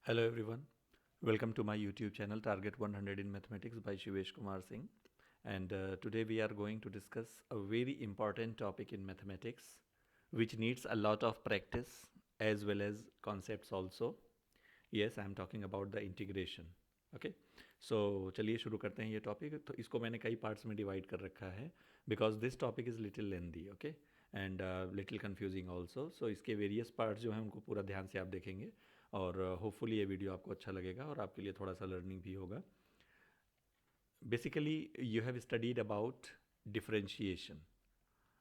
Hello everyone, welcome to my YouTube channel Target 100 in Mathematics by Shivesh Kumar Singh. And today we are going to discuss a very important topic in mathematics which needs a lot of practice as well as concepts also. Yes, I am talking about the integration. Okay, so चलिए शुरू करते हैं ये topic. तो इसको मैंने कई parts में डिवाइड कर रखा है because this topic is little lengthy. Okay, and little confusing also. So इसके वेरियस पार्ट्स जो हैं उनको पूरा ध्यान से आप देखेंगे और होपफुली ये वीडियो आपको अच्छा लगेगा और आपके लिए थोड़ा सा लर्निंग भी होगा. Basically you have studied about differentiation.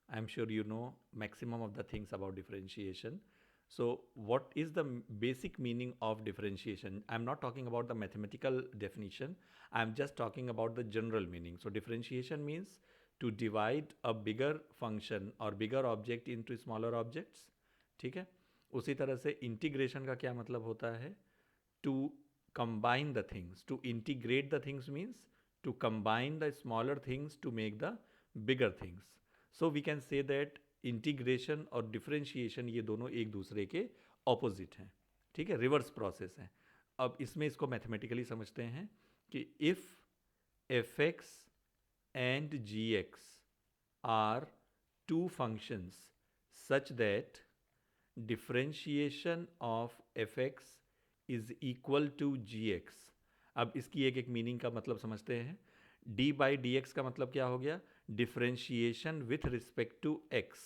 I am sure you know maximum of the things about differentiation. So what is the basic meaning of differentiation? I'm not talking about the mathematical definition. I'm just talking about the general meaning. So differentiation means to divide a bigger function or bigger object into smaller objects. ठीक है. उसी तरह से integration का क्या मतलब होता है? To combine the things. To integrate the things means to combine the smaller things to make the bigger things. So we can say that integration और डिफरेंशिएशन ये दोनों एक दूसरे के ऑपोजिट हैं. ठीक है, रिवर्स प्रोसेस है. अब इसमें इसको मैथमेटिकली समझते हैं कि if F x and ji X are two functions such that differentiation of F X is equal to G X. अब इसकी एक एक मीनिंग का मतलब समझते हैं. डी बाई डी एक्स का मतलब क्या हो गया? Differentiation with respect to X.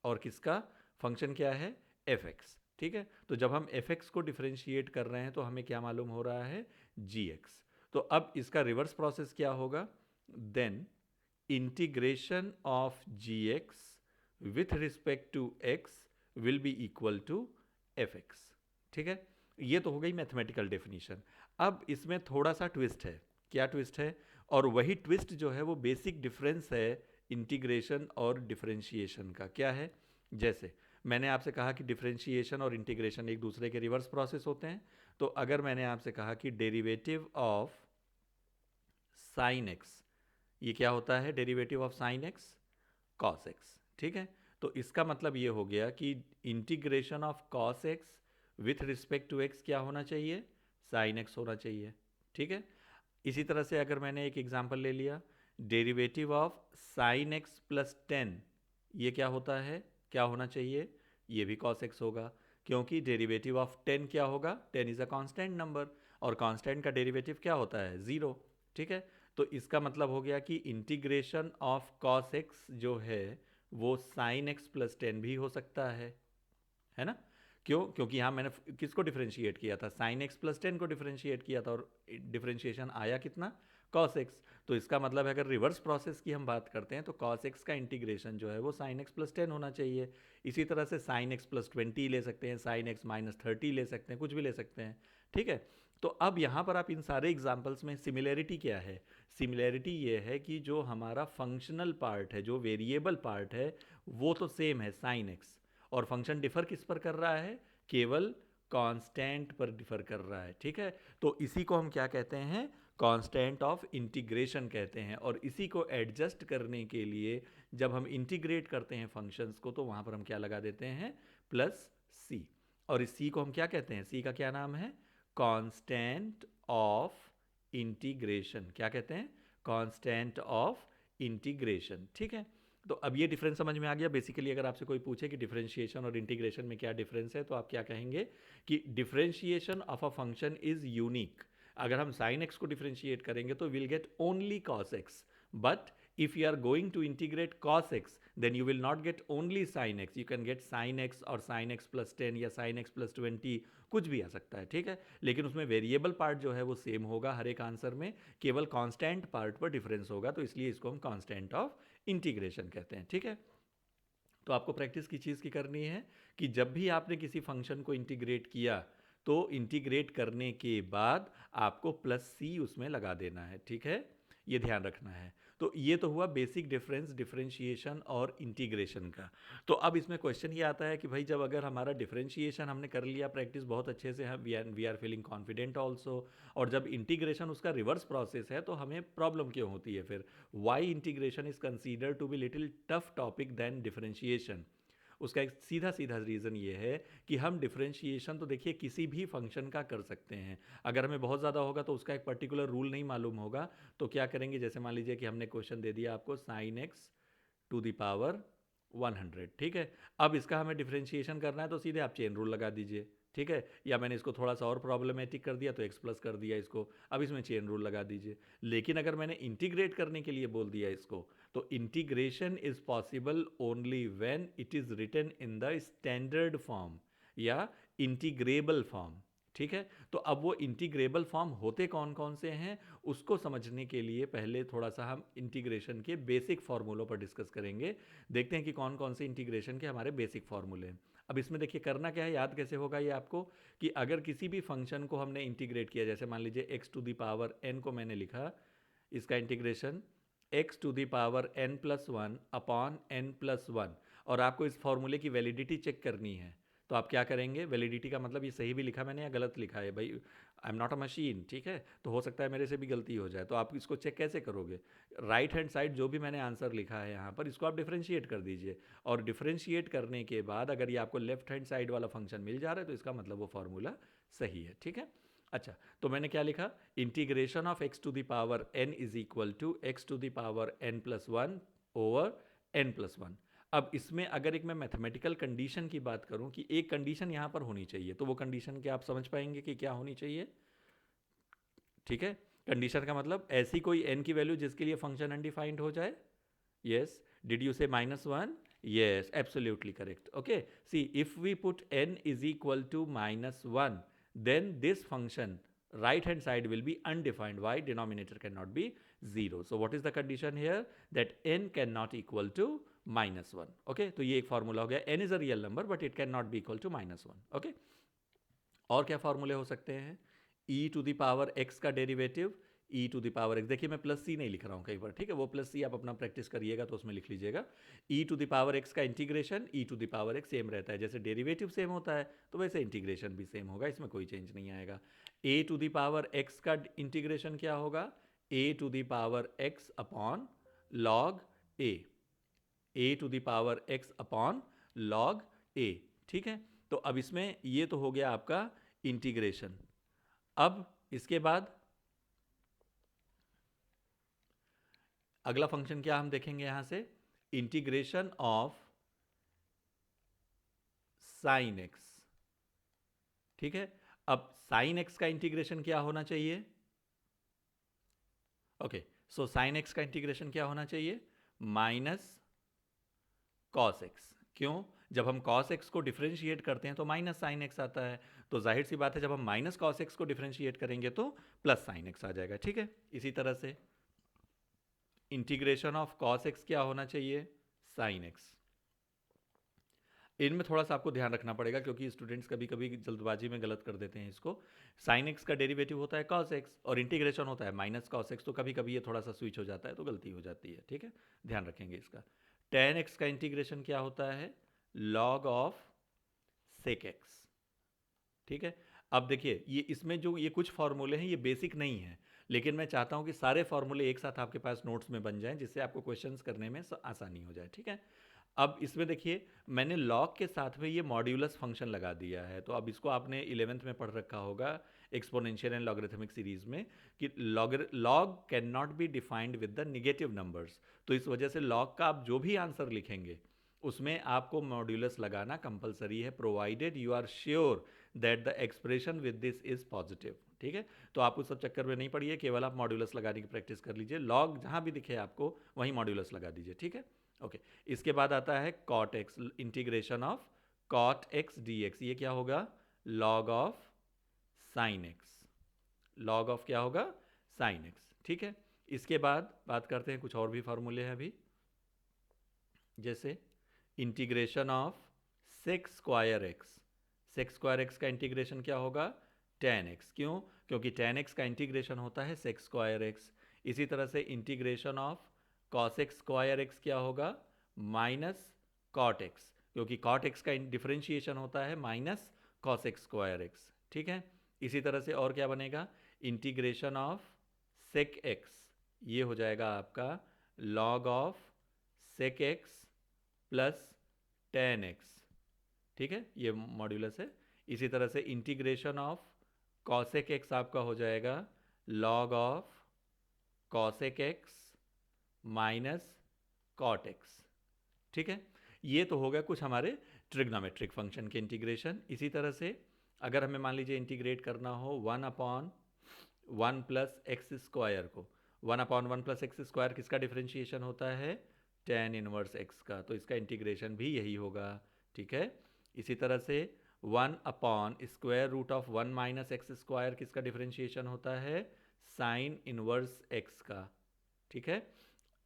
और किसका फंक्शन क्या है? F X. ठीक है, तो जब हम एफ एक्स को डिफरेंशिएट कर रहे हैं तो हमें क्या मालूम हो रहा है? G X. तो अब इसका रिवर्स प्रोसेस क्या होगा? Then integration of ji X with respect to X will be equal to F X. ठीक है, ये तो हो गई मैथमेटिकल डेफिनेशन. अब इसमें थोड़ा सा ट्विस्ट है. क्या ट्विस्ट है? और वही ट्विस्ट जो है वो बेसिक डिफरेंस है इंटीग्रेशन और डिफरेंशिएशन का. क्या है? जैसे मैंने आपसे कहा कि डिफरेंशिएशन और इंटीग्रेशन एक दूसरे के रिवर्स प्रोसेस होते हैं. तो अगर मैंने आपसे कहा कि डेरिवेटिव ऑफ साइन एक्स, ये क्या होता है? Derivative of sine X cos X. ठीक है, तो इसका मतलब ये हो गया कि integration of cos X with respect to X क्या होना चाहिए? साइन एक्स होना चाहिए. ठीक है, इसी तरह से अगर मैंने एक एग्जांपल ले लिया, derivative of sine x plus 10, ये क्या होता है? क्या होना चाहिए? ये भी कॉस एक्स होगा, क्योंकि डेरिवेटिव ऑफ 10 क्या होगा? 10 इज़ अ कांस्टेंट नंबर और कांस्टेंट का डेरिवेटिव क्या होता है? ज़ीरो. ठीक है, तो इसका मतलब हो गया कि इंटीग्रेशन ऑफ कॉस एक्स जो है वो साइन एक्स प्लस 10 भी हो सकता है ना? क्यों? क्योंकि यहाँ मैंने किसको डिफरेंशिएट किया था? साइन एक्स प्लस 10 को डिफरेंशिएट किया था और डिफरेंशिएशन आया कितना? Cos x. तो इसका मतलब है अगर रिवर्स प्रोसेस की हम बात करते हैं तो कॉस एक्स का इंटीग्रेशन जो है वो साइन एक्स प्लस 10 होना चाहिए. इसी तरह से साइन एक्स प्लस 20 ले सकते हैं, साइन एक्स माइनस 30 ले सकते हैं, कुछ भी ले सकते हैं. ठीक है, तो अब यहाँ पर आप इन सारे एग्जाम्पल्स में सिमिलैरिटी क्या है? सिमिलैरिटी ये है कि जो हमारा फंक्शनल पार्ट है, जो वेरिएबल पार्ट है, वो तो सेम है साइन एक्स. और फंक्शन डिफर किस पर कर रहा है? केवल कांस्टेंट पर डिफर कर रहा है. ठीक है, तो इसी को हम क्या कहते हैं? कांस्टेंट ऑफ इंटीग्रेशन कहते हैं. और इसी को एडजस्ट करने के लिए जब हम इंटीग्रेट करते हैं फंक्शंस को तो वहां पर हम क्या लगा देते हैं? प्लस सी. और इस सी को हम क्या कहते हैं? सी का क्या नाम है? Constant of integration. क्या कहते हैं? Constant of integration. ठीक है, तो अब ये डिफरेंस समझ में आ गया. बेसिकली अगर आपसे कोई पूछे कि डिफरेंशिएशन और इंटीग्रेशन में क्या डिफरेंस है तो आप क्या कहेंगे? कि differentiation of a function is unique. अगर हम साइन एक्स को डिफरेंशिएट करेंगे तो will get only cos x. But if you are going to integrate cos x then you will not get only sin x, you can get sin x और sin x plus 10 या sin x plus 20, कुछ भी आ सकता है. ठीक है, लेकिन उसमें वेरिएबल पार्ट जो है वो सेम होगा हर एक आंसर में, केवल कांस्टेंट पार्ट पर डिफरेंस होगा. तो इसलिए इसको हम कांस्टेंट ऑफ इंटीग्रेशन कहते हैं. ठीक है, तो आपको प्रैक्टिस की चीज़ की करनी है कि जब भी आपने किसी फंक्शन को इंटीग्रेट किया तो इंटीग्रेट करने के बाद आपको प्लस सी उसमें लगा देना है. ठीक है, ये ध्यान रखना है. तो ये तो हुआ बेसिक डिफरेंस डिफरेंशिएशन और इंटीग्रेशन का. तो अब इसमें क्वेश्चन ये आता है कि भाई जब अगर हमारा डिफरेंशिएशन हमने कर लिया प्रैक्टिस बहुत अच्छे से, हम we are feeling confident also, और जब इंटीग्रेशन उसका रिवर्स प्रोसेस है तो हमें प्रॉब्लम क्यों होती है फिर? Why integration is consider to be little tough topic than differentiation? उसका एक सीधा सीधा रीज़न ये है कि हम डिफरेंशिएशन तो देखिए किसी भी फंक्शन का कर सकते हैं। अगर हमें बहुत ज़्यादा होगा तो उसका एक पर्टिकुलर रूल नहीं मालूम होगा, तो क्या करेंगे, जैसे मान लीजिए कि हमने क्वेश्चन दे दिया आपको sine X to the power 100, ठीक है। अब इसका हमें डिफरेंशिएशन करना है तो सीधे आप चेन रूल लगा दीजिए, ठीक है। या मैंने इसको थोड़ा सा और प्रॉब्लमेटिक कर दिया तो एक्स प्लस कर दिया इसको, अब इसमें चेन रूल लगा दीजिए। लेकिन अगर मैंने इंटीग्रेट करने के लिए बोल दिया इसको, तो integration is possible only when it is written in the standard form या इंटीग्रेबल फॉर्म, ठीक है। तो अब वो इंटीग्रेबल फॉर्म होते कौन कौन से हैं, उसको समझने के लिए पहले थोड़ा सा हम इंटीग्रेशन के बेसिक फार्मूलों पर डिस्कस करेंगे। देखते हैं कि कौन कौन से इंटीग्रेशन के हमारे बेसिक फार्मूले हैं। अब इसमें देखिए करना क्या है, याद कैसे होगा ये आपको, कि अगर किसी भी फंक्शन को हमने इंटीग्रेट किया, जैसे मान लीजिए X to the power N को मैंने लिखा, इसका integration X to the power N plus one upon N plus one, और आपको इस फॉर्मूले की वैलिडिटी चेक करनी है। तो आप क्या करेंगे, वैलिडिटी का मतलब ये सही भी लिखा मैंने या गलत लिखा है, भाई I am not a machine, ठीक है, तो हो सकता है मेरे से भी गलती हो जाए। तो आप इसको चेक कैसे करोगे, राइट हैंड साइड जो भी मैंने आंसर लिखा है यहाँ पर, इसको आप डिफरेंशिएट कर दीजिए, और डिफरेंशिएट करने के बाद अगर ये आपको लेफ्ट हैंड साइड वाला फंक्शन मिल जा रहा है तो इसका मतलब वो फॉर्मूला सही है, ठीक है। अच्छा, तो मैंने क्या लिखा, integration of x to the power n is equal to x to the power N plus one over n plus one. अब इसमें अगर एक मैं मैथमेटिकल कंडीशन की बात करूं कि एक कंडीशन यहां पर होनी चाहिए, तो वो कंडीशन क्या आप समझ पाएंगे कि क्या होनी चाहिए, ठीक है। कंडीशन का मतलब ऐसी कोई n की वैल्यू जिसके लिए फंक्शन अनडिफाइंड हो जाए। यस, डिड यू से -1? Yes, absolutely correct. Okay, see, if we put n is equal to -1, then this function right hand side will be undefined. Why? Denominator cannot be 0. So what is the condition here? That n cannot equal to -1. Okay, तो ये एक formula हो गया, n is a real number but it cannot be equal to -1. Okay, और क्या फॉर्मूले हो सकते हैं, e to the power x का derivative, e to the power x, देखिए मैं प्लस सी नहीं लिख रहा हूँ कई बार, ठीक है, वो प्लस सी आप अपना प्रैक्टिस करिएगा तो उसमें लिख लीजिएगा। e to the power x का integration e to the power x same रहता है, जैसे डेरिवेटिव सेम होता है तो वैसे इंटीग्रेशन भी सेम होगा, इसमें कोई चेंज नहीं आएगा। a to the power x का इंटीग्रेशन क्या होगा, a to the power x upon log a to the power x upon log a, ठीक है। तो अब इसमें ये तो हो गया आपका इंटीग्रेशन। अब इसके बाद अगला फंक्शन क्या हम देखेंगे यहां से, इंटीग्रेशन ऑफ साइन एक्स, ठीक है। अब साइन एक्स का इंटीग्रेशन क्या होना चाहिए, ओके, सो साइन एक्स का इंटीग्रेशन क्या होना चाहिए, माइनस कॉस एक्स। क्यों, जब हम कॉस एक्स को डिफरेंशिएट करते हैं तो माइनस साइन एक्स आता है, तो जाहिर सी बात है जब हम माइनस कॉस एक्स को डिफरेंशिएट करेंगे तो प्लस साइन एक्स आ जाएगा, ठीक है। इसी तरह से इंटीग्रेशन ऑफ कॉस एक्स क्या होना चाहिए, साइन एक्स। इनमें थोड़ा सा आपको ध्यान रखना पड़ेगा क्योंकि स्टूडेंट्स कभी कभी जल्दबाजी में गलत कर देते हैं इसको। साइन एक्स का डेरिवेटिव होता है कॉस एक्स और इंटीग्रेशन होता है माइनस कॉस एक्स, तो कभी कभी ये थोड़ा सा स्विच हो जाता है तो गलती हो जाती है, ठीक है, ध्यान रखेंगे इसका। टेन एक्स का इंटीग्रेशन क्या होता है, लॉग ऑफ सेक एक्स, ठीक है। अब देखिए ये इसमें जो ये कुछ फॉर्मूले हैं ये बेसिक नहीं है, लेकिन मैं चाहता हूं कि सारे फॉर्मूले एक साथ आपके पास नोट्स में बन जाएं जिससे आपको क्वेश्चंस करने में आसानी हो जाए, ठीक है। अब इसमें देखिए मैंने लॉग के साथ में ये मॉड्यूलस फंक्शन लगा दिया है, तो अब इसको आपने 11th में पढ़ रखा होगा एक्सपोनेंशियल एंड लॉगरिथमिक सीरीज में कि log can not be defined with the negative numbers, तो इस वजह से लॉग का आप जो भी आंसर लिखेंगे उसमें आपको मॉड्यूलस लगाना कंपलसरी है, provided you are sure that the expression with this is positive, ठीक है। तो आप उस सब चक्कर में नहीं पड़िए, केवल आप मॉड्यूलस लगाने की प्रैक्टिस कर लीजिए, लॉग जहां भी दिखे आपको वहीं मॉड्यूलस लगा दीजिए, ठीक है। ओके, इसके बाद आता है cot x, integration of cot x d x, ये क्या होगा, log of sine x, log of क्या होगा, साइन एक्स, ठीक है। इसके बाद बात करते हैं कुछ और भी फॉर्मूले हैं अभी, जैसे integration of sex square x, sex square x का इंटीग्रेशन क्या होगा, टेन एक्स। क्यों, क्योंकि टेन एक्स का इंटीग्रेशन होता है सेक्स स्क्वायर एक्स। इसी तरह से integration of cos x square x क्या होगा, माइनस कॉट एक्स, क्योंकि कॉट एक्स का डिफरेंशिएशन होता है minus cos x square x, ठीक है। इसी तरह से और क्या बनेगा, इंटीग्रेशन ऑफ सेक एक्स, ये हो जाएगा आपका log of sec x plus 10x, ठीक है, ये मॉड्यूलस है। इसी तरह से इंटीग्रेशन ऑफ कॉसेक एक्स आपका हो जाएगा log of cosec x minus cot x, ठीक है। ये तो हो गया कुछ हमारे ट्रिग्नोमेट्रिक फंक्शन के इंटीग्रेशन। इसी तरह से अगर हमें मान लीजिए इंटीग्रेट करना हो 1/1 प्लस एक्स स्क्वायर को, 1/1 प्लस एक्स स्क्वायर किसका डिफरेंशिएशन होता है, tan इनवर्स एक्स का, तो इसका इंटीग्रेशन भी यही होगा, ठीक है। इसी तरह से 1/√1 माइनस एक्स स्क्वायर किसका डिफरेंशिएशन होता है, साइन इनवर्स एक्स का, ठीक है।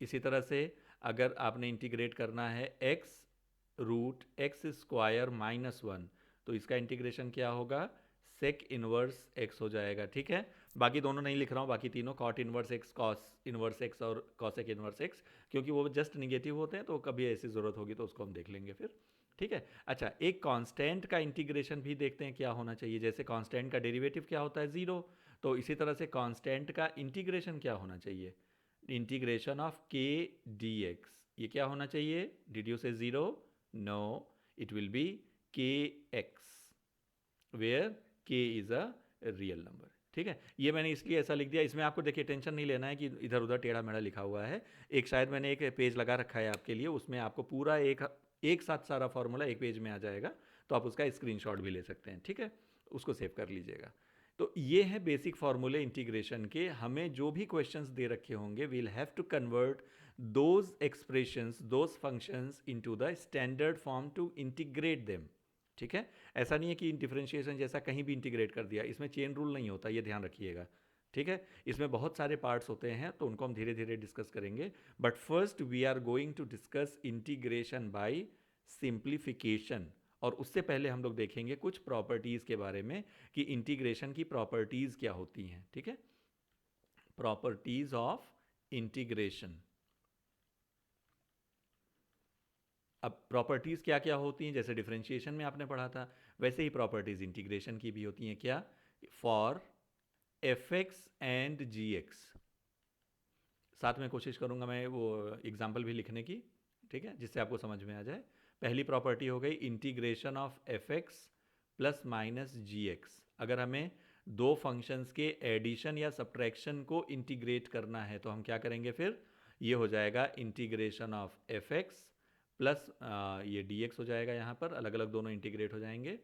इसी तरह से अगर आपने इंटीग्रेट करना है x√x² -1, तो इसका इंटीग्रेशन क्या होगा, सेक इनवर्स एक्स हो जाएगा, ठीक है। बाकी दोनों नहीं लिख रहा हूँ, बाकी तीनों cot inverse x, cos inverse x और कॉसेक इनवर्स एक्स, क्योंकि वो जस्ट निगेटिव होते हैं, तो कभी ऐसी ज़रूरत होगी तो उसको हम देख लेंगे फिर, ठीक है। अच्छा, एक कांस्टेंट का इंटीग्रेशन भी देखते हैं क्या होना चाहिए। जैसे कांस्टेंट का डेरिवेटिव क्या होता है, 0, तो इसी तरह से कांस्टेंट का इंटीग्रेशन क्या होना चाहिए, इंटीग्रेशन ऑफ के डी एक्स, ये क्या होना चाहिए, डिड यू से 0, नो, इट विल बी के एक्स वेयर के इज़ अ रियल नंबर, ठीक है। ये मैंने इसलिए ऐसा लिख दिया, इसमें आपको देखिए टेंशन नहीं लेना है कि इधर उधर टेढ़ा मेढ़ा लिखा हुआ है। एक शायद मैंने एक पेज लगा रखा है आपके लिए, उसमें आपको पूरा एक साथ सारा फॉर्मूला एक पेज में आ जाएगा, तो आप उसका स्क्रीनशॉट भी ले सकते हैं, ठीक है, उसको सेव कर लीजिएगा। तो ये है बेसिक फार्मूले इंटीग्रेशन के। हमें जो भी क्वेश्चंस दे रखे होंगे, we'll have to convert those expressions, those functions into the standard form to integrate them, ठीक है। ऐसा नहीं है कि डिफरेंशिएशन जैसा कहीं भी इंटीग्रेट कर दिया, इसमें चेन रूल नहीं होता, ये ध्यान रखिएगा, ठीक है। इसमें बहुत सारे पार्ट्स होते हैं, तो उनको हम धीरे धीरे डिस्कस करेंगे। But first we are going to discuss integration by simplification, और उससे पहले हम लोग देखेंगे कुछ प्रॉपर्टीज़ के बारे में कि इंटीग्रेशन की प्रॉपर्टीज़ क्या होती हैं, ठीक है। Properties of integration. अब प्रॉपर्टीज़ क्या क्या होती हैं, जैसे डिफरेंशिएशन में आपने पढ़ा था, वैसे ही प्रॉपर्टीज़ इंटीग्रेशन की भी होती हैं। क्या, for f x and ji x, साथ में कोशिश करूंगा मैं वो एग्जाम्पल भी लिखने की, ठीक है, जिससे आपको समझ में आ जाए। पहली प्रॉपर्टी हो गई integration of F x plus minus g x. अगर हमें दो फंक्शंस के एडिशन या सब्ट्रैक्शन को इंटीग्रेट करना है तो हम क्या करेंगे फिर, ये हो जाएगा integration of F x plus ये डी एक्स हो जाएगा, यहाँ पर अलग अलग दोनों इंटीग्रेट हो जाएंगे,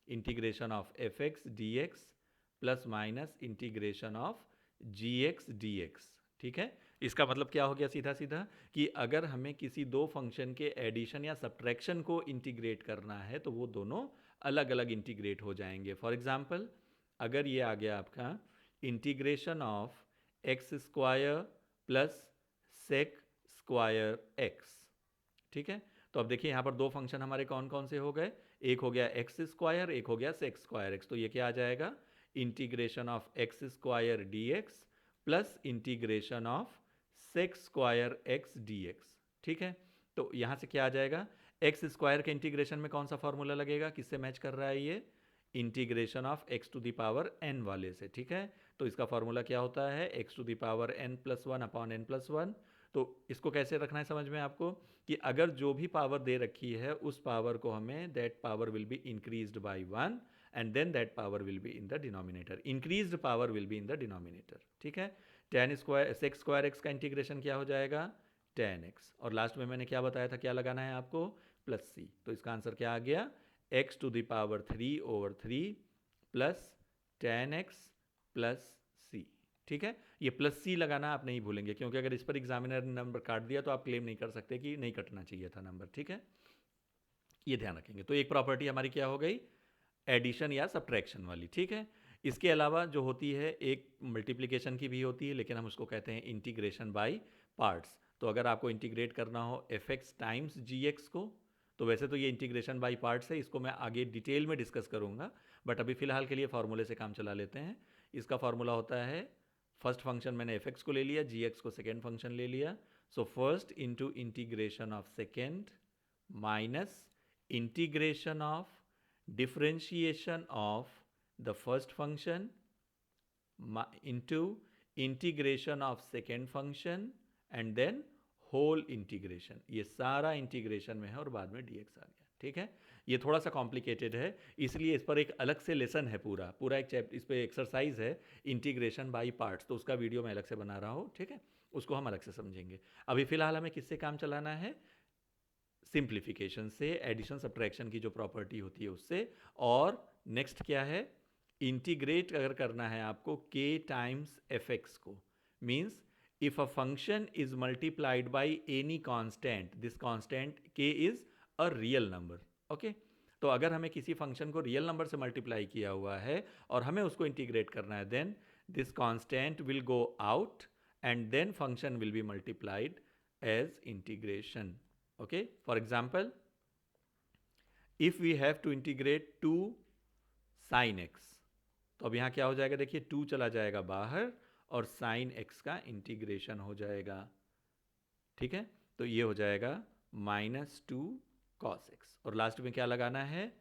integration of F x d x plus minus integration of ji x d x, ठीक है। इसका मतलब क्या हो गया सीधा सीधा, कि अगर हमें किसी दो फंक्शन के एडिशन या सब्ट्रैक्शन को इंटीग्रेट करना है तो वो दोनों अलग अलग इंटीग्रेट हो जाएंगे। फॉर एग्जांपल, अगर ये आ गया आपका integration of x square plus sec square x, ठीक है। तो अब देखिए यहाँ पर दो फंक्शन हमारे कौन कौन से हो गए, एक हो गया एक्स स्क्वायर, एक हो गया सेक स्क्वायर एक्स, तो ये क्या आ जाएगा, integration of x square d x plus integration of sec square x d x, ठीक है। तो यहाँ से क्या आ जाएगा, एक्स स्क्वायर के इंटीग्रेशन में कौन सा फॉर्मूला लगेगा, किससे मैच कर रहा है ये, integration of x to the power n वाले से, ठीक है। तो इसका फॉर्मूला क्या होता है, x to the power N plus one upon N plus one. तो इसको कैसे रखना है समझ में आपको, कि अगर जो भी पावर दे रखी है उस पावर को हमें, that power will be increased by one and then that power will be in the denominator, increased power will be in the denominator, ठीक है। Ten square sec square x का इंटीग्रेशन क्या हो जाएगा, टेन एक्स, और last में मैंने क्या बताया था क्या लगाना है आपको, प्लस सी। तो इसका आंसर क्या आ गया, X to the power 3/3 plus ten X plus C, ठीक है। ये प्लस सी लगाना आप नहीं भूलेंगे, क्योंकि अगर इस पर एग्जामिनर ने नंबर काट दिया तो आप क्लेम नहीं कर सकते कि नहीं कटना चाहिए था नंबर, ठीक है, ये ध्यान रखेंगे। तो एक प्रॉपर्टी हमारी क्या हो गई, एडिशन या सब्ट्रैक्शन वाली, ठीक है। इसके अलावा जो होती है एक मल्टीप्लिकेशन की भी होती है, लेकिन हम उसको कहते हैं इंटीग्रेशन बाय पार्ट्स। तो अगर आपको इंटीग्रेट करना हो एफ एक्स टाइम्स जी एक्स को, तो वैसे तो ये इंटीग्रेशन बाय पार्ट्स है, इसको मैं आगे डिटेल में डिस्कस करूंगा, बट अभी फिलहाल के लिए फार्मूले से काम चला लेते हैं। इसका फार्मूला होता है, फर्स्ट फंक्शन मैंने एफ एक्स को ले लिया, जी एक्स को सेकेंड फंक्शन ले लिया, so first into integration of second minus integration of differentiation of the first function into integration of second function and then whole integration, ये सारा इंटीग्रेशन में है और बाद में dx आ गया, ठीक है, ये थोड़ा सा कॉम्प्लिकेटेड है, इसलिए इस पर एक अलग से लेसन है, पूरा पूरा एक चैप्टर, इस पर एक्सरसाइज है इंटीग्रेशन बाय पार्ट्स, तो उसका वीडियो मैं अलग से बना रहा हूँ, ठीक है, उसको हम अलग से समझेंगे। अभी फिलहाल हमें किससे काम चलाना है, सिंप्लीफिकेशन से, एडिशन सब्ट्रैक्शन की जो प्रॉपर्टी होती है उससे। और नेक्स्ट क्या है, इंटीग्रेट अगर करना है आपको k टाइम्स एफ एक्स को, means if a function is multiplied by any constant, this constant k is a real number, okay. तो अगर हमें किसी फंक्शन को रियल नंबर से मल्टीप्लाई किया हुआ है और हमें उसको इंटीग्रेट करना है, then this constant will go out and then function will be multiplied as integration, okay. For example, if we have to integrate 2 sin x, तो अब यहाँ क्या हो जाएगा, देखिए 2 चला जाएगा बाहर और sin x का इंटीग्रेशन हो जाएगा, ठीक है। तो ये हो जाएगा -2 cos x, और लास्ट में क्या लगाना है,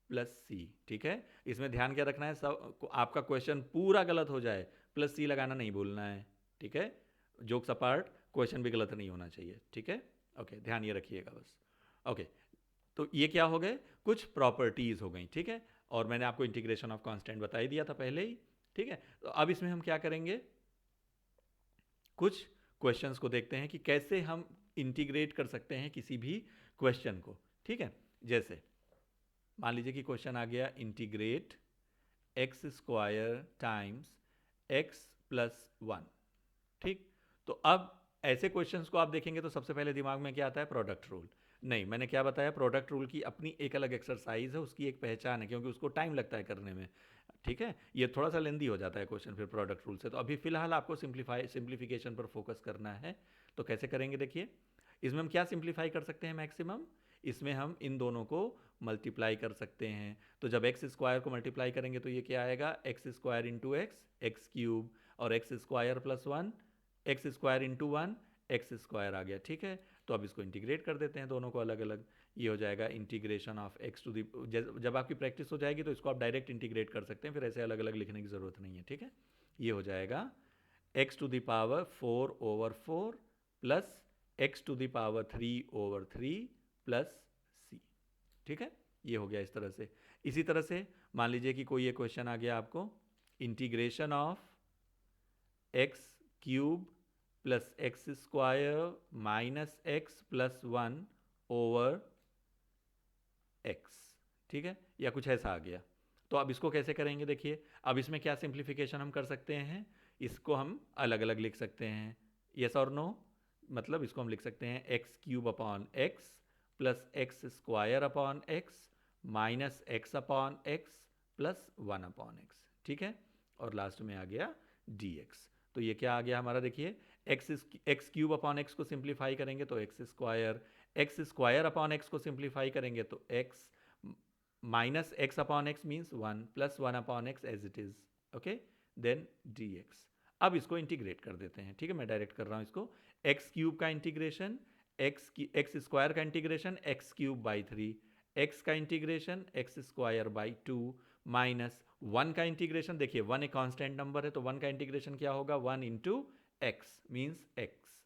+c, ठीक है। इसमें ध्यान क्या रखना है, सब आपका क्वेश्चन पूरा गलत हो जाए, +c लगाना नहीं भूलना है, ठीक है। जोक्स अपार्ट, क्वेश्चन भी गलत नहीं होना चाहिए, ठीक है, ओके, ध्यान ये रखिएगा बस, ओके। तो ये क्या हो गए, कुछ प्रॉपर्टीज हो गई, ठीक है। और मैंने आपको इंटीग्रेशन ऑफ कांस्टेंट बता ही दिया था पहले ही, ठीक है। तो अब इसमें हम क्या करेंगे, कुछ क्वेश्चंस को देखते हैं कि कैसे हम इंटीग्रेट कर सकते हैं किसी भी क्वेश्चन को, ठीक है। जैसे मान लीजिए कि क्वेश्चन आ गया, integrate x square times x plus 1, ठीक। तो अब ऐसे क्वेश्चंस को आप देखेंगे तो सबसे पहले दिमाग में क्या आता है, प्रोडक्ट रूल। नहीं, मैंने क्या बताया, प्रोडक्ट रूल की अपनी एक अलग एक्सरसाइज है, उसकी एक पहचान है, क्योंकि उसको टाइम लगता है करने में, ठीक है। ये थोड़ा सा लेंदी हो जाता है क्वेश्चन फिर प्रोडक्ट रूल से। तो अभी फिलहाल आपको सिंप्लीफिकेशन पर फोकस करना है। तो कैसे करेंगे, देखिए इसमें हम क्या सिंप्लीफाई कर सकते हैं मैक्सिमम, इसमें हम इन दोनों को मल्टीप्लाई कर सकते हैं। तो जब एक्स स्क्वायर को मल्टीप्लाई करेंगे तो ये क्या आएगा, X square into X, X cube, और X square plus 1, x square into 1, x square आ गया, ठीक है। तो अब इसको इंटीग्रेट कर देते हैं दोनों को अलग अलग, ये हो जाएगा integration of x to the, जब आपकी प्रैक्टिस हो जाएगी तो इसको आप डायरेक्ट इंटीग्रेट कर सकते हैं, फिर ऐसे अलग अलग लिखने की ज़रूरत नहीं है, ठीक है। ये हो जाएगा x to the power 4/4 plus X to the power 3/3 plus C, ठीक है। ये हो गया इस तरह से। इसी तरह से मान लीजिए कि कोई ये क्वेश्चन आ गया आपको, integration of x cube plus x square minus x plus 1/x, ठीक है, या कुछ ऐसा आ गया। तो अब इसको कैसे करेंगे, देखिए अब इसमें क्या सिंप्लीफिकेशन हम कर सकते हैं, इसको हम अलग अलग लिख सकते हैं, यस और नो। मतलब इसको हम लिख सकते हैं x cube upon x plus x square upon x minus x upon x plus 1/x, ठीक है। और लास्ट में आ गया dx। तो ये क्या आ गया हमारा, देखिए एक्स क्यूब अपॉन एक्स को सिंप्लीफाई करेंगे तो एक्स स्क्वायर अपॉन एक्स को सिंप्लीफाई करेंगे तो x minus x upon x means 1 plus 1/x as it is, okay, then dx। अब इसको इंटीग्रेट कर देते हैं, ठीक है, मैं डायरेक्ट कर रहा हूँ इसको, एक्स क्यूब का इंटीग्रेशन, एक्स स्क्वायर का integration X cube by 3, X का integration X square by 2 minus 1 का इंटीग्रेशन, देखिए 1 एक कांस्टेंट नंबर है तो 1 का इंटीग्रेशन क्या होगा, 1 into x means x,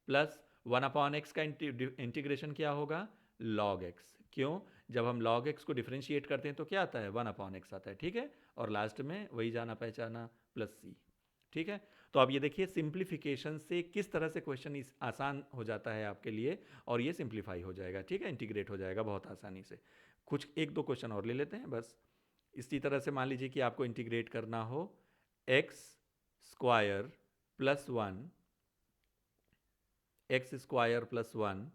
plus 1/x का इंटीग्रेशन क्या होगा, log x। क्यों, जब हम log x को डिफ्रेंशिएट करते हैं तो क्या आता है, 1/x आता है, ठीक है। और लास्ट में वही जाना पहचाना प्लस c, ठीक है। तो अब ये देखिए सिंप्लीफिकेशन से किस तरह से क्वेश्चन आसान हो जाता है आपके लिए, और ये सिंप्लीफाई हो जाएगा, ठीक है, इंटीग्रेट हो जाएगा बहुत आसानी से। कुछ एक दो क्वेश्चन और ले लेते हैं बस। इसी तरह से मान लीजिए कि आपको इंटीग्रेट करना हो x square plus 1, x square plus 1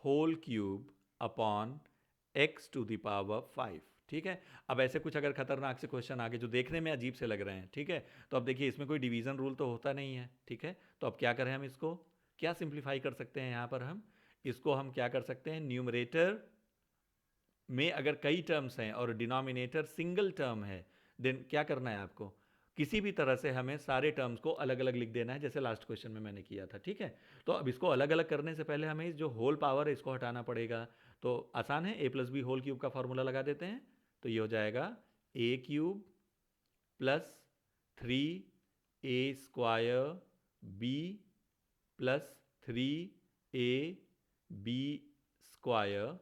whole cube upon x to the power 5, ठीक है। अब ऐसे कुछ अगर खतरनाक से क्वेश्चन आगे जो देखने में अजीब से लग रहे हैं, ठीक है, तो अब देखिए इसमें कोई डिवीजन रूल तो होता नहीं है, ठीक है। तो अब क्या करें, हम इसको क्या सिंप्लीफाई कर सकते हैं, यहाँ पर हम इसको हम क्या कर सकते हैं, न्यूमरेटर में अगर कई टर्म्स हैं और डिनोमिनेटर सिंगल टर्म है, देन क्या करना है आपको, किसी भी तरह से हमें सारे टर्म्स को अलग अलग लिख देना है, जैसे लास्ट क्वेश्चन में मैंने किया था, ठीक है। तो अब इसको अलग अलग करने से पहले हमें इस जो होल पावर है इसको हटाना पड़ेगा। तो आसान है, a plus b whole cube का फॉर्मूला लगा देते हैं, तो ये हो जाएगा a cube plus 3a square b plus 3ab square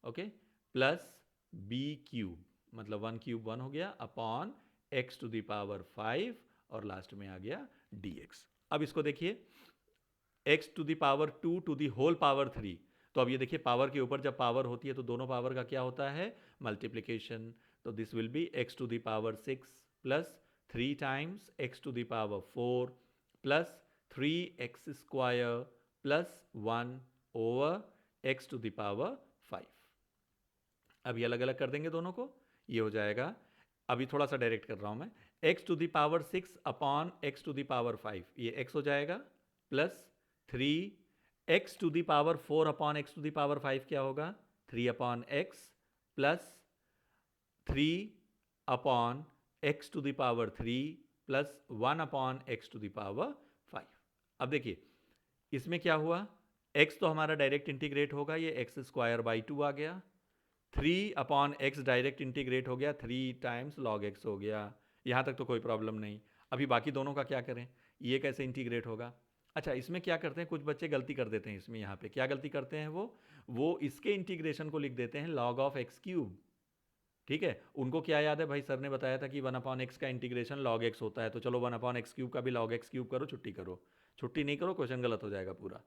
okay, plus b cube, मतलब 1 क्यूब 1 हो गया upon x to the power 5 और लास्ट में आ गया dx। अब इसको देखिए, x to the power 2 to the whole power 3, तो अब ये देखिए पावर के ऊपर जब पावर होती है तो दोनों पावर का क्या होता है, मल्टीप्लिकेशन। तो this will be x to the power 6 plus 3 times x to the power 4 plus 3x square plus 1 over x to the power 5। अब ये अलग अलग कर देंगे दोनों को, ये हो जाएगा, अभी थोड़ा सा डायरेक्ट कर रहा हूं मैं, x to the power 6 upon x to the power 5, ये x हो जाएगा, plus 3 x to the power 4 upon x to the power 5 क्या होगा, 3 upon x plus 3 upon x to the power 3 plus 1 upon x to the power 5। अब देखिए इसमें क्या हुआ, x तो हमारा डायरेक्ट इंटीग्रेट होगा, ये एक्स स्क्वायर बाई 2 आ गया, 3 अपॉन एक्स डायरेक्ट इंटीग्रेट हो गया, 3 टाइम्स लॉग एक्स हो गया। यहाँ तक तो कोई प्रॉब्लम नहीं। अभी बाकी दोनों का क्या करें, ये कैसे इंटीग्रेट होगा। अच्छा, इसमें क्या करते हैं, कुछ बच्चे गलती कर देते हैं इसमें, यहाँ पे क्या गलती करते हैं वो इसके इंटीग्रेशन को लिख देते हैं लॉग ऑफ एक्स क्यूब। ठीक है, उनको क्या याद है भाई, सर ने बताया था कि 1 अपॉन एक्स का इंटीग्रेशन लॉग एक्स होता है, तो चलो 1 अपॉन एक्स क्यूब का भी लॉग एक्स क्यूब करो, छुट्टी करो। छुट्टी नहीं करो, क्वेश्चन गलत हो जाएगा पूरा।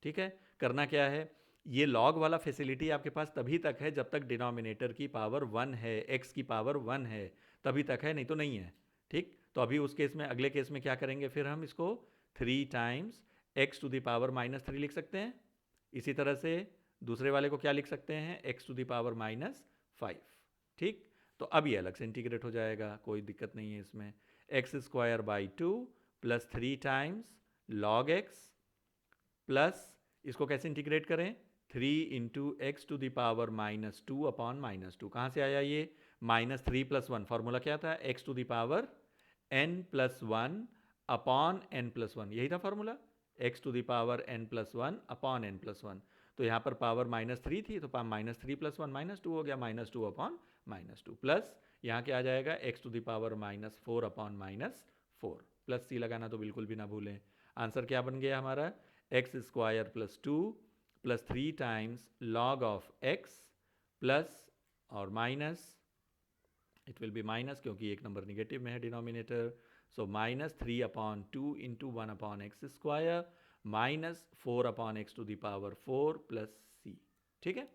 ठीक है, करना क्या है, ये लॉग वाला फैसिलिटी आपके पास तभी तक है जब तक डिनोमिनेटर की पावर 1 है, एक्स की पावर 1 है, तभी तक है, नहीं तो नहीं है। ठीक, तो अभी उस केस में, अगले केस में क्या करेंगे, फिर हम इसको 3 times x to the power -3 लिख सकते हैं। इसी तरह से दूसरे वाले को क्या लिख सकते हैं, एक्स टू द पावर -5। ठीक, तो अब ये अलग से इंटीग्रेट हो जाएगा, कोई दिक्कत नहीं है इसमें। X square by 2 plus 3 times log x plus, इसको कैसे इंटीग्रेट करें, 3 into x to the power -2 upon -2। कहाँ से आया ये, -3 + 1, फॉर्मूला क्या था, x to the power n+1 upon n+1, यही था formula, x to the power n+1 upon n+1। तो यहाँ पर पावर -3 थी, तो -3 + 1 -2 हो गया, -2 अपॉन -2, प्लस यहाँ क्या आ जाएगा, x to the power -4 upon -4, plus C लगाना तो बिल्कुल भी ना भूलें। आंसर क्या बन गया हमारा, x square plus 2 plus 3 times log of x plus और minus, it will be minus क्योंकि एक नंबर निगेटिव में है denominator, so -3 upon 2 into 1 upon x square -4 upon x to the power 4 plus C. ठीक है,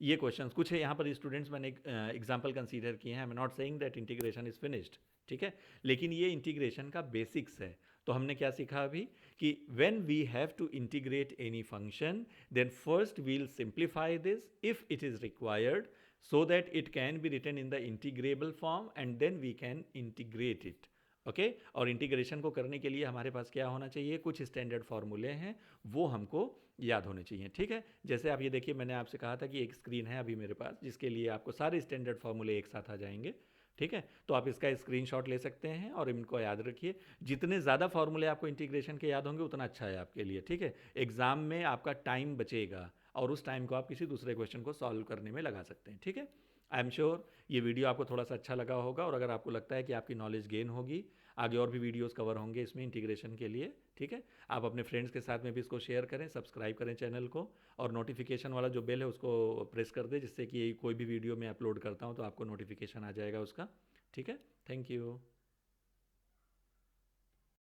ये क्वेश्चंस कुछ है यहाँ पर स्टूडेंट्स, मैंने एग्जांपल कंसीडर किए हैं, I am not saying that integration is finished. ठीक है, लेकिन ये इंटीग्रेशन का बेसिक्स है। तो हमने क्या सीखा अभी कि when we have to integrate any function, then first we'll simplify this if it is required, so that it can be written in the integrable form and then we can integrate it। Okay, और integration को करने के लिए हमारे पास क्या होना चाहिए, कुछ स्टैंडर्ड फार्मूले हैं, वो हमको याद होने चाहिए। ठीक है, जैसे आप ये देखिए, मैंने आपसे कहा था कि एक स्क्रीन है अभी मेरे पास जिसके लिए आपको सारे स्टैंडर्ड फार्मूले एक साथ आ जाएंगे। ठीक है, तो आप इसका स्क्रीनशॉट ले सकते हैं और इनको याद रखिए। जितने ज़्यादा फार्मूले आपको इंटीग्रेशन के याद होंगे उतना अच्छा है आपके लिए। ठीक है, एग्जाम में आपका टाइम बचेगा और उस टाइम को आप किसी दूसरे क्वेश्चन को सॉल्व करने में लगा सकते हैं। ठीक है, आई एम श्योर ये वीडियो आपको थोड़ा सा अच्छा लगा होगा, और अगर आपको लगता है कि आपकी नॉलेज गेन होगी, आगे और भी वीडियोस कवर होंगे इसमें इंटीग्रेशन के लिए। ठीक है, आप अपने फ्रेंड्स के साथ में भी इसको शेयर करें, सब्सक्राइब करें चैनल को, और नोटिफिकेशन वाला जो बेल है उसको प्रेस कर दें, जिससे कि कोई भी वीडियो मैं अपलोड करता हूँ तो आपको नोटिफिकेशन आ जाएगा उसका। ठीक है, थैंक यू।